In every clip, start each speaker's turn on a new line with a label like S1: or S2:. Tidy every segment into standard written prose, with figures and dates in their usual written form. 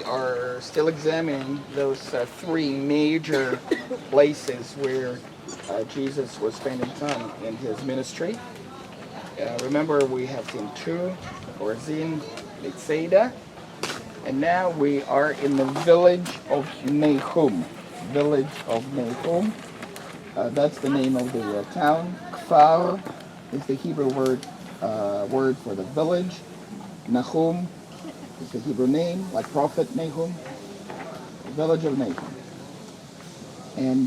S1: we are still examining those three major places where Jesus was spending time in his ministry. Remember, we have seen two, Chorazin, Bethsaida, and now we are in the village of Nahum. Village of Nahum. That's the name of the town. Kfar is the Hebrew word for the village. Nahum is the Hebrew name, like prophet Nahum. Village of Nahum. And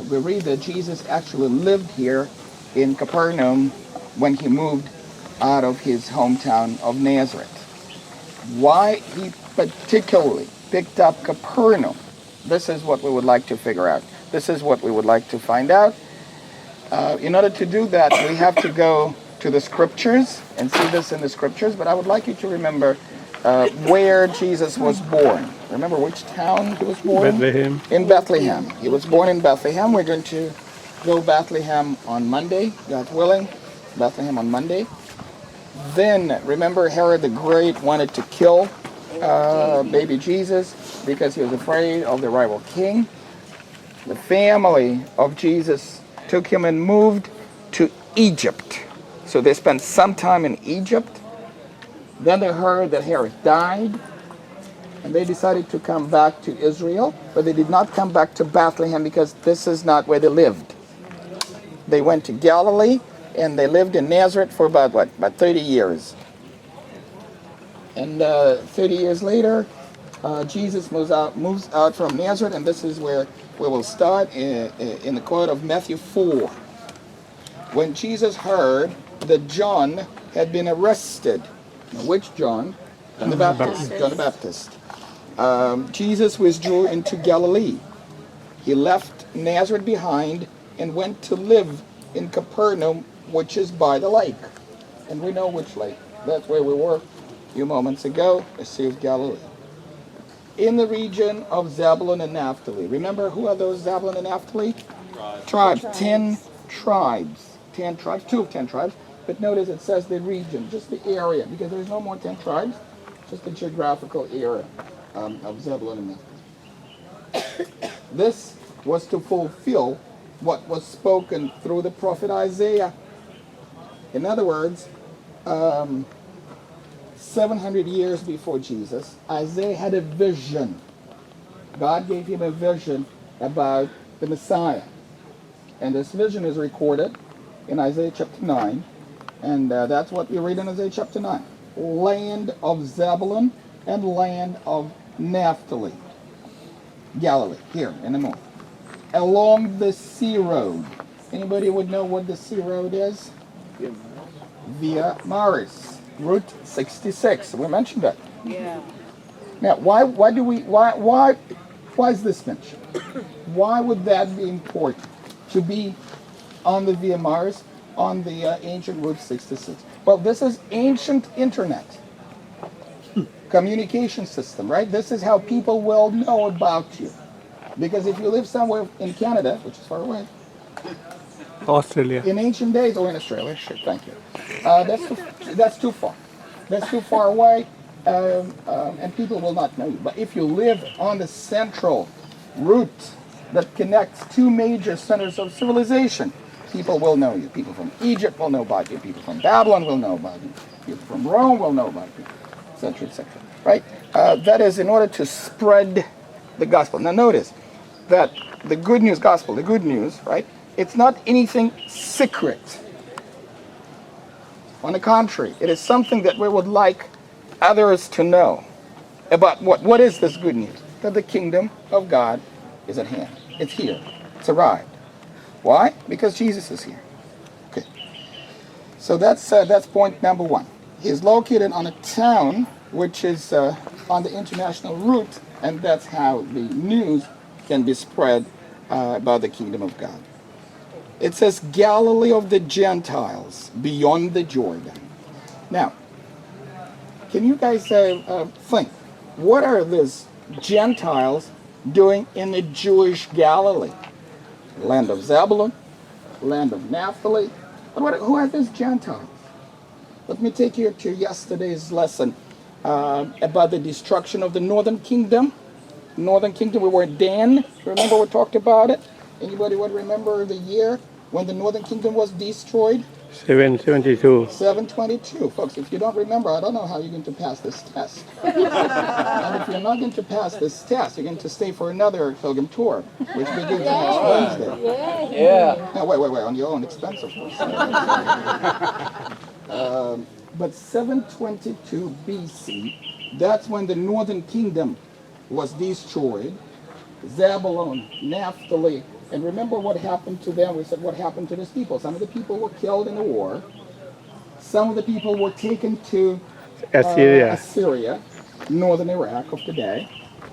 S1: we read that Jesus actually lived here in Capernaum when he moved out of his hometown of Nazareth. Why he particularly picked up Capernaum, this is what we would like to figure out. This is what we would like to find out. In order to do that, we have to go to the scriptures and see this in the scriptures, but I would like you to remember where Jesus was born. Remember which town he was born?
S2: Bethlehem.
S1: In Bethlehem. He was born in Bethlehem. We're going to go Bethlehem on Monday, God willing. Bethlehem on Monday. Then, remember Herod the Great wanted to kill baby Jesus because he was afraid of the rival king. The family of Jesus took him and moved to Egypt. So they spent some time in Egypt. Then they heard that Herod died, and they decided to come back to Israel, but they did not come back to Bethlehem because this is not where they lived. They went to Galilee, and they lived in Nazareth for about 30 years. And 30 years later, Jesus moves out from Nazareth, and this is where we will start in the quote of Matthew 4. When Jesus heard that John had been arrested. Now, which John? John the Baptist. John the Baptist. Jesus withdrew into Galilee. He left Nazareth behind and went to live in Capernaum, which is by the lake. And we know which lake. That's where we were a few moments ago, the Sea of Galilee. In the region of Zebulun and Naphtali. Remember, who are those Zebulun and Naphtali? Tribes. 10 tribes. 10 tribes, 2 of 10 tribes. But notice it says the region, just the area, because there's no more 10 tribes, just the geographical area of Zebulun and Naphtali. This was to fulfill what was spoken through the prophet Isaiah. In other words, 700 years before Jesus, Isaiah had a vision. God gave him a vision about the Messiah. And this vision is recorded in Isaiah chapter 9. And that's what we read in Isaiah chapter 9. Land of Zebulun and land of Naphtali. Galilee, here in the north. Along the sea road. Anybody would know what the sea road is? Via Maris. Route 66. We mentioned that.
S3: Yeah.
S1: Now, why is this mentioned? Why would that be important? To be on the Via Maris, on the ancient Route 66. Well, this is ancient internet. Communication system, right? This is how people will know about you. Because if you live somewhere in Canada, which is far away,
S2: Australia.
S1: in ancient days, or in Australia, sure, thank you. That's too far. That's too far away, and people will not know you. But if you live on the central route that connects two major centers of civilization, people will know you. People from Egypt will know about you. People from Babylon will know about you. People from Rome will know about you, etc., etc. Right? That is in order to spread the gospel. Now notice that the good news gospel, the good news, right? It's not anything secret. On the contrary, it is something that we would like others to know about what is this good news? That the kingdom of God is at hand. It's here. It's arrived. Why? Because Jesus is here. Okay. So that's point number one. He is located on a town which is on the international route, and that's how the news can be spread about the kingdom of God. It says Galilee of the Gentiles, beyond the Jordan. Now, can you guys think, what are these Gentiles doing in the Jewish Galilee? Land of Zebulun, land of Naphtali. Who are these Gentiles? Let me take you to yesterday's lesson about the destruction of the northern kingdom. Northern kingdom, we were Dan. Remember we talked about it? Anybody would remember the year when the northern kingdom was destroyed?
S2: 772.
S1: 722. Folks, if you don't remember, I don't know how you're going to pass this test. And if you're not going to pass this test, you're going to stay for another pilgrim tour, which begins next Wednesday.
S3: Yeah.
S1: No, wait, on your own expense, of course. But 722 BC, that's when the northern kingdom was destroyed. Zabulon, Naphtali, and remember what happened to them. We said what happened to these people. Some of the people were killed in the war. Some of the people were taken to Assyria, northern Iraq of today.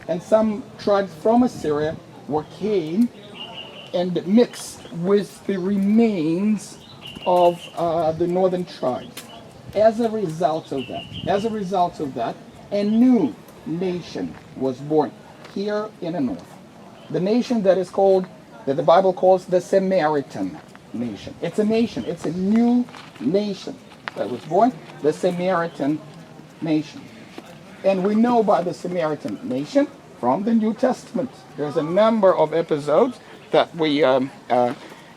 S1: And some tribes from Assyria came and mixed with the remains of the northern tribes. As a result of that, a new nation was born here in the north. The nation that the Bible calls the Samaritan nation. It's a nation. It's a new nation that was born, the Samaritan nation. And we know by the Samaritan nation from the New Testament. There's a number of episodes that we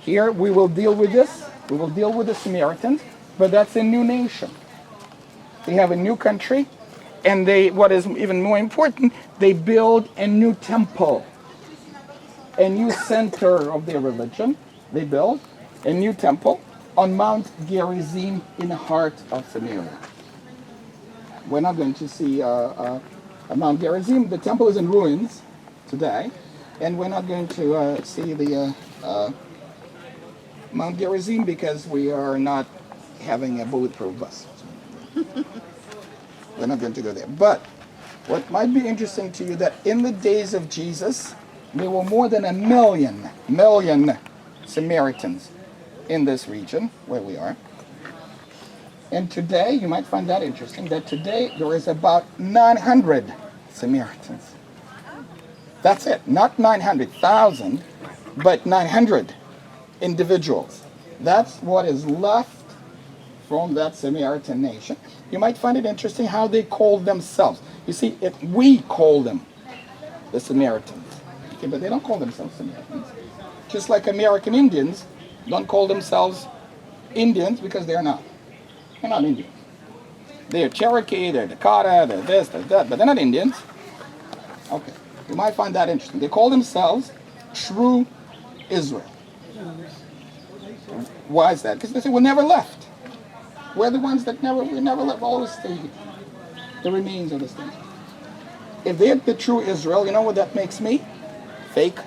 S1: here we will deal with this. We will deal with the Samaritans, but that's a new nation. They have a new country, and what is even more important, they build a new temple. A new center of their religion. They built a new temple on Mount Gerizim in the heart of Samaria. We're not going to see Mount Gerizim. The temple is in ruins today, and we're not going to see the Mount Gerizim because we are not having a bulletproof bus. We're not going to go there. But what might be interesting to you that in the days of Jesus, there were more than a million Samaritans in this region where we are. And today, you might find that interesting, that today there is about 900 Samaritans. That's it. Not 900,000, but 900 individuals. That's what is left from that Samaritan nation. You might find it interesting how they called themselves. You see, we call them the Samaritans. Okay, but they don't call themselves Samaritans. Just like American Indians don't call themselves Indians because they're not. They're not Indians. They're Cherokee, they're Dakota, they're this, they're that, but they're not Indians. Okay, you might find that interesting. They call themselves true Israel. Why is that? Because they say we never left. We're the ones that we never left, always stayed here. The remains of the state. If they're the true Israel, you know what that makes me? Fake.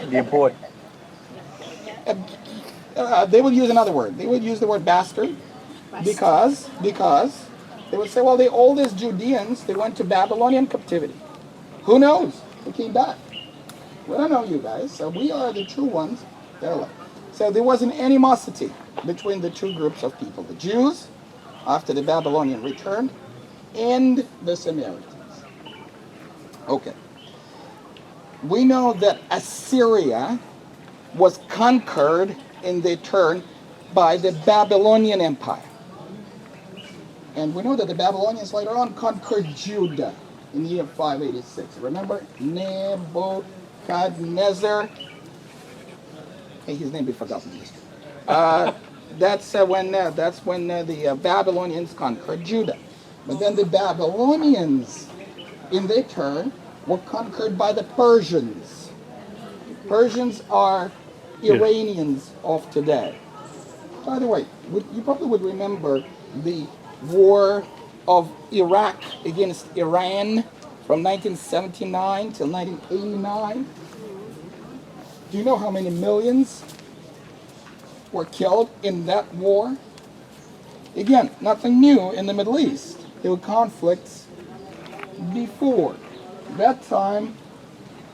S3: The import.
S1: They would use another word. They would use the word bastard because they would say, well, the oldest Judeans, they went to Babylonian captivity. Who knows? They came back. We don't know you guys, so we are the true ones that are left. So there wasn't animosity between the two groups of people, the Jews, after the Babylonian returned, and the Samaritans. Okay. We know that Assyria was conquered in their turn by the Babylonian Empire. And we know that the Babylonians later on conquered Judah in the year 586. Remember Nebuchadnezzar? Hey, his name be forgotten. That's when the Babylonians conquered Judah. But then the Babylonians, in their turn, were conquered by the Persians. Persians are Iranians of today. By the way, you probably would remember the war of Iraq against Iran from 1979 till 1989. Do you know how many millions were killed in that war? Again, nothing new in the Middle East. There were conflicts before. That time,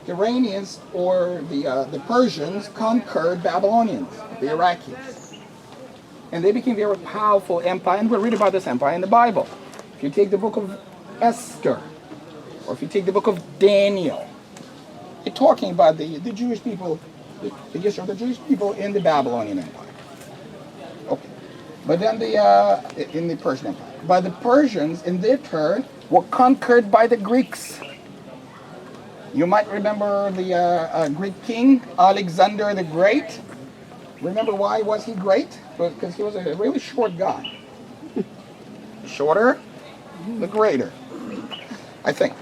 S1: the Iranians or the Persians conquered Babylonians, the Iraqis. And they became a very powerful empire, and we read about this empire in the Bible. If you take the book of Esther, or if you take the book of Daniel, you're talking about the Jewish people, the history of the Jewish people in the Babylonian Empire. Okay. But then in the Persian Empire. But the Persians, in their turn, were conquered by the Greeks. You might remember the Greek king, Alexander the Great. Remember why was he great? Because he was a really short guy. Shorter, the greater, I think.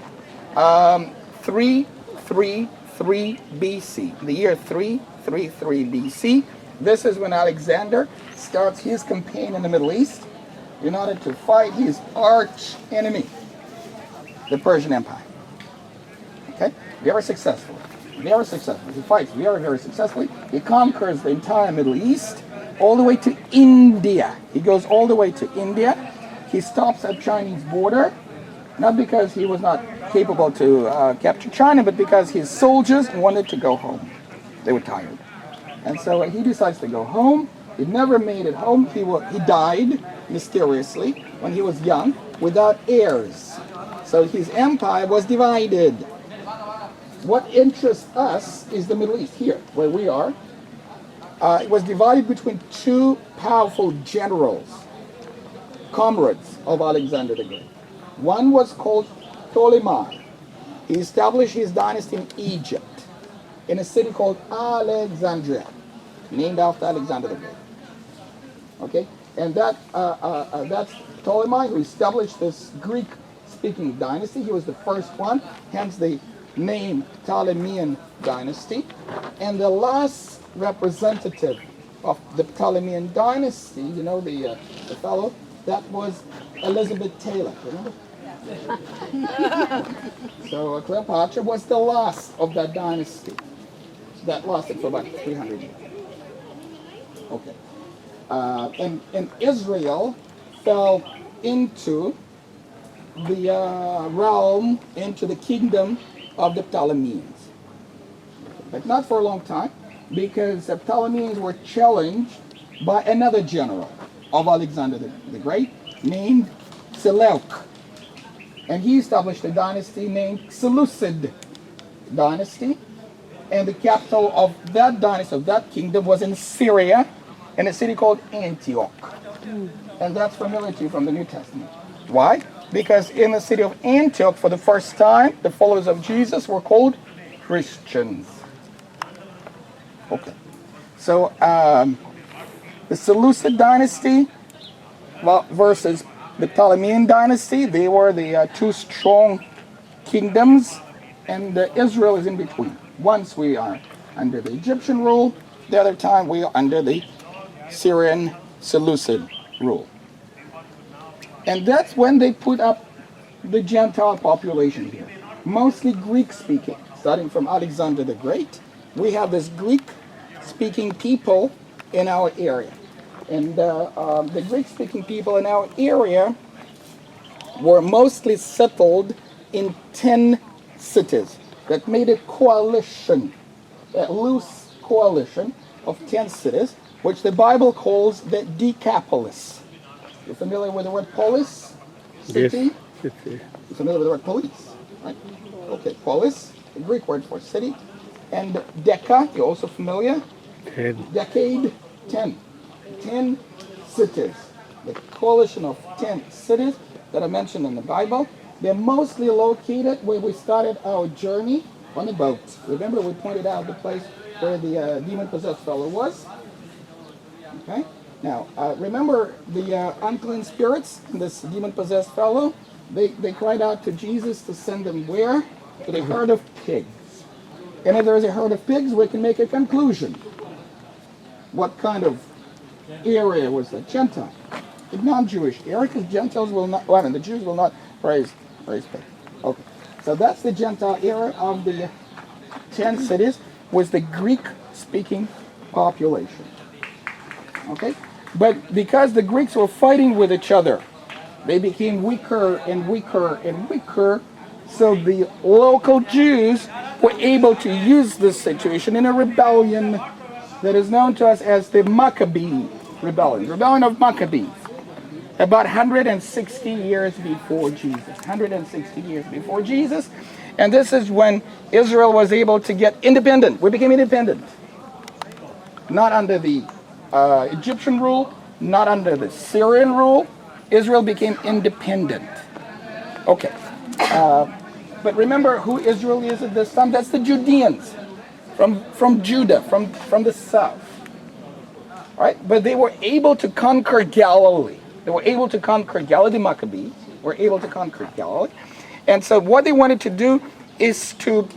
S1: 333 BC, the year 333 BC. This is when Alexander starts his campaign in the Middle East in order to fight his arch enemy, the Persian Empire. Okay? Very successful. Very successful. He fights very, very successfully. He conquers the entire Middle East, all the way to India. He goes all the way to India. He stops at Chinese border, not because he was not capable to capture China, but because his soldiers wanted to go home. They were tired. And so he decides to go home. He never made it home. He died mysteriously when he was young without heirs. So his empire was divided. What interests us is the Middle East, here, where we are. It was divided between two powerful generals, comrades of Alexander the Great. One was called Ptolemy. He established his dynasty in Egypt, in a city called Alexandria, named after Alexander the Great. Okay, and that's Ptolemy who established this Greek-speaking dynasty. He was the first one, hence the name Ptolemean dynasty. And the last representative of the Ptolemean dynasty, you know, the fellow, that was Elizabeth Taylor, remember? So Cleopatra was the last of that dynasty. That lasted for about 300 years. Okay. And Israel fell into the realm, into the kingdom of the Ptolemies. But not for a long time, because the Ptolemies were challenged by another general of Alexander the Great named Seleucus. And he established a dynasty named Seleucid dynasty. And the capital of that dynasty, of that kingdom, was in Syria, in a city called Antioch. And that's familiar to you from the New Testament. Why? Because in the city of Antioch, for the first time, the followers of Jesus were called Christians. Okay. So, the Seleucid dynasty versus the Ptolemean dynasty, they were the two strong kingdoms, and Israel is in between. Once we are under the Egyptian rule, the other time we are under the Syrian Seleucid rule. And that's when they put up the Gentile population here, mostly Greek-speaking, starting from Alexander the Great. We have this Greek-speaking people in our area. And the Greek-speaking people in our area were mostly settled in 10 cities that made a coalition, a loose coalition of 10 cities, which the Bible calls the Decapolis. You're familiar with the word polis? City?
S2: Yes.
S1: You're familiar with the word police, right? Okay, polis, the Greek word for city. And deca, you're also familiar?
S2: 10.
S1: Decade, 10. 10 cities. The coalition of 10 cities that are mentioned in the Bible. They're mostly located where we started our journey on the boat. Remember we pointed out the place where the demon-possessed fellow was? Okay? Now, remember the unclean spirits and this demon-possessed fellow? They cried out to Jesus to send them where? To the herd of pigs. And if there is a herd of pigs, we can make a conclusion. What kind of area was the Gentile? The non-Jewish area, because Gentiles will not, well, I mean, the Jews will not raise pigs. Okay. So that's the Gentile area of the 10 cities, was the Greek-speaking population. Okay? But because the Greeks were fighting with each other, they became weaker and weaker and weaker, so the local Jews were able to use this situation in a rebellion that is known to us as the Maccabee rebellion, rebellion of Maccabees, about 160 years before Jesus. 160 years before Jesus. And this is when Israel was able to get independent. We became independent. Not under the Egyptian rule, not under the Syrian rule. Israel became independent. Okay. But remember who Israel is at this time? That's the Judeans from Judah, from the south. Right? But they were able to conquer Galilee. They were able to conquer Galilee. The Maccabees were able to conquer Galilee. And so what they wanted to do is to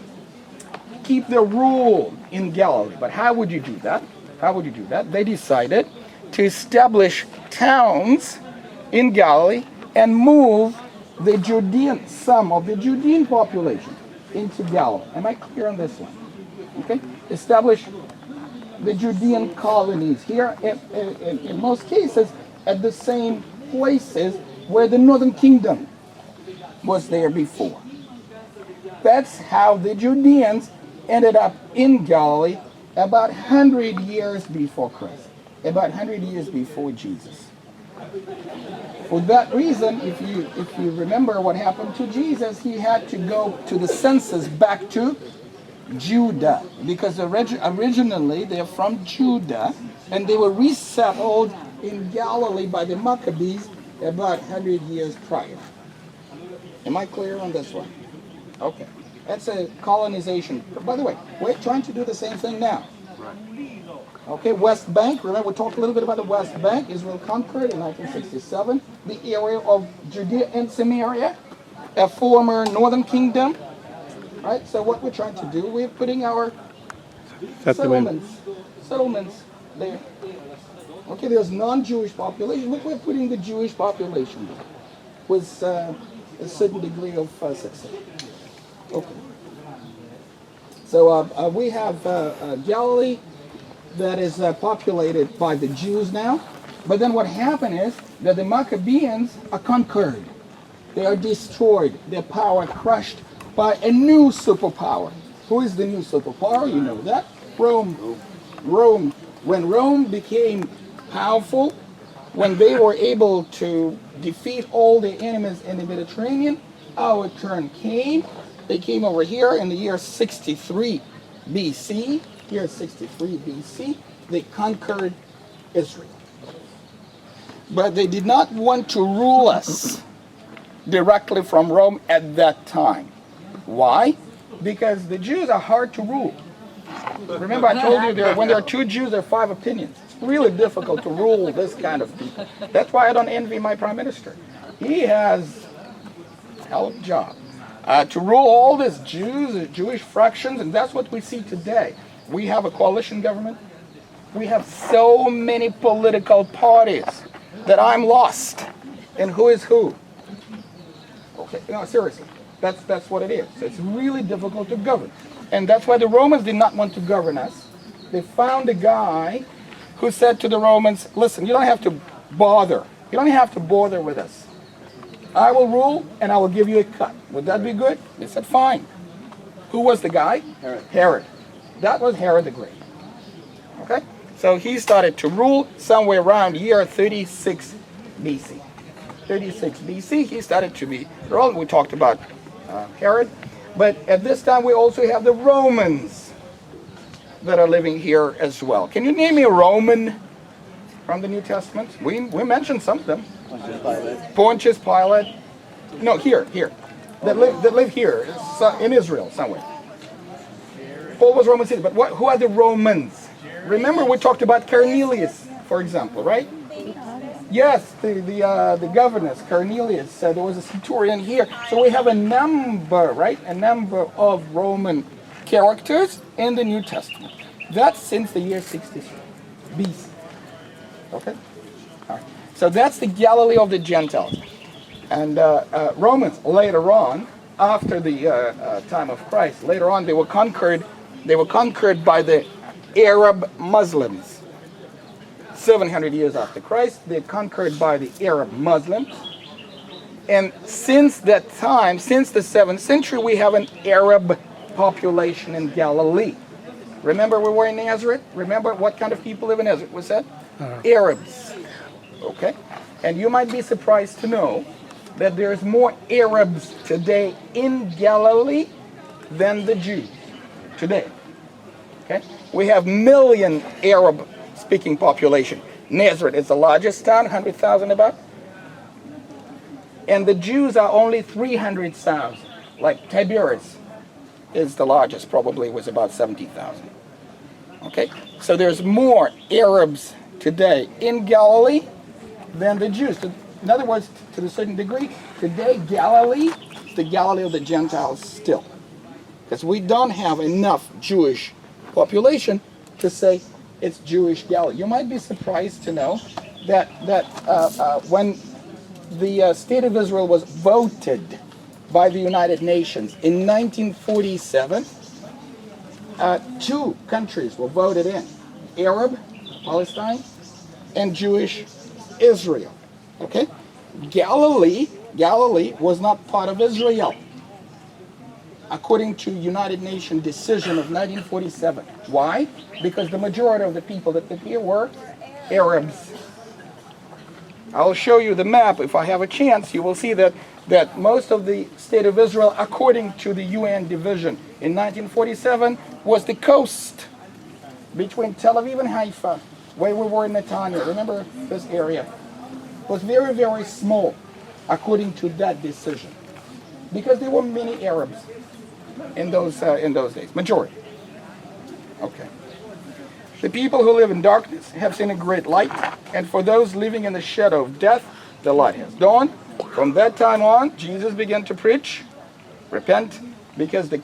S1: keep their rule in Galilee. But how would you do that? How would you do that? They decided to establish towns in Galilee and move the Judean, some of the Judean population into Galilee. Am I clear on this one? Okay? Establish the Judean colonies here, in most cases, at the same places where the northern kingdom was there before. That's how the Judeans ended up in Galilee about 100 years before Christ, about 100 years before Jesus. For that reason, if you remember what happened to Jesus, he had to go to the census back to Judah, because originally they're from Judah, and they were resettled in Galilee by the Maccabees about 100 years prior. Am I clear on this one? Okay. That's a colonization. By the way, we're trying to do the same thing now. Okay, West Bank. Remember, we talked a little bit about the West Bank. Israel conquered in 1967 the area of Judea and Samaria, a former northern kingdom. Right? So what we're trying to do, we're putting our settlements there. Okay, there's non-Jewish population, but we're putting the Jewish population there with a certain degree of success. Okay. So we have Galilee that is populated by the Jews now. But then what happened is that the Maccabees are conquered. They are destroyed. Their power crushed by a new superpower. Who is the new superpower? You know that. Rome. Rome. When Rome became powerful, when they were able to defeat all the enemies in the Mediterranean, our turn came. They came over here in the year 63 BC. Year 63 BC, they conquered Israel. But they did not want to rule us directly from Rome at that time. Why? Because the Jews are hard to rule. Remember I told you when there are two Jews, there are 5 opinions. It's really difficult to rule this kind of people. That's why I don't envy my prime minister. He has a hell of a job. To rule all these Jews, Jewish fractions, and that's what we see today. We have a coalition government. We have so many political parties that I'm lost in who is who. Okay, no, seriously, that's what it is. It's really difficult to govern. And that's why the Romans did not want to govern us. They found a guy who said to the Romans, listen, you don't have to bother. You don't have to bother with us. I will rule and I will give you a cut. Would that be good? They said, fine. Who was the guy? Herod. That was Herod the Great. Okay? So he started to rule somewhere around year 36 BC. 36 BC, he started to be ruled. We talked about Herod. But at this time, we also have the Romans that are living here as well. Can you name me a Roman from the New Testament? We mentioned some of them. Pontius Pilate. No, here. That live here in Israel somewhere. Paul was Roman citizen, but who are the Romans? Remember we talked about Cornelius, for example, right? Yes, the governors, Cornelius, there was a centurion here. So we have a number, right? A number of Roman characters in the New Testament. That's since the year 63 BC. Okay? All right. So that's the Galilee of the Gentiles. And Romans later on, after the time of Christ, later on they were conquered by the Arab Muslims. 700 years after Christ, they're conquered by the Arab Muslims. And since that time, since the 7th century, we have an Arab population in Galilee. Remember we were in Nazareth? Remember what kind of people live in Nazareth? What's that? Arabs. Okay? And you might be surprised to know that there's more Arabs today in Galilee than the Jews today. Okay? We have million Arab speaking population. Nazareth is the largest town, 100,000 about. And the Jews are only 300,000. Like Tiberias is the largest, probably was about 70,000. Okay, so there's more Arabs today in Galilee than the Jews. In other words, to a certain degree, today Galilee is the Galilee of the Gentiles still. Because we don't have enough Jewish population to say it's Jewish Galilee. You might be surprised to know that when the state of Israel was voted by the United Nations in 1947, two countries were voted in: Arab, Palestine, and Jewish Israel. Okay? Galilee was not part of Israel, according to United Nations decision of 1947. Why? Because the majority of the people that lived here were Arabs. I'll show you the map if I have a chance. You will see that most of the state of Israel, according to the UN division in 1947, was the coast between Tel Aviv and Haifa, where we were in Netanya. Remember this area? It was very, very small, according to that decision, because there were many Arabs in those days, majority. Okay. The people who live in darkness have seen a great light, and for those living in the shadow of death, the light has dawned. From that time on, Jesus began to preach, repent, because the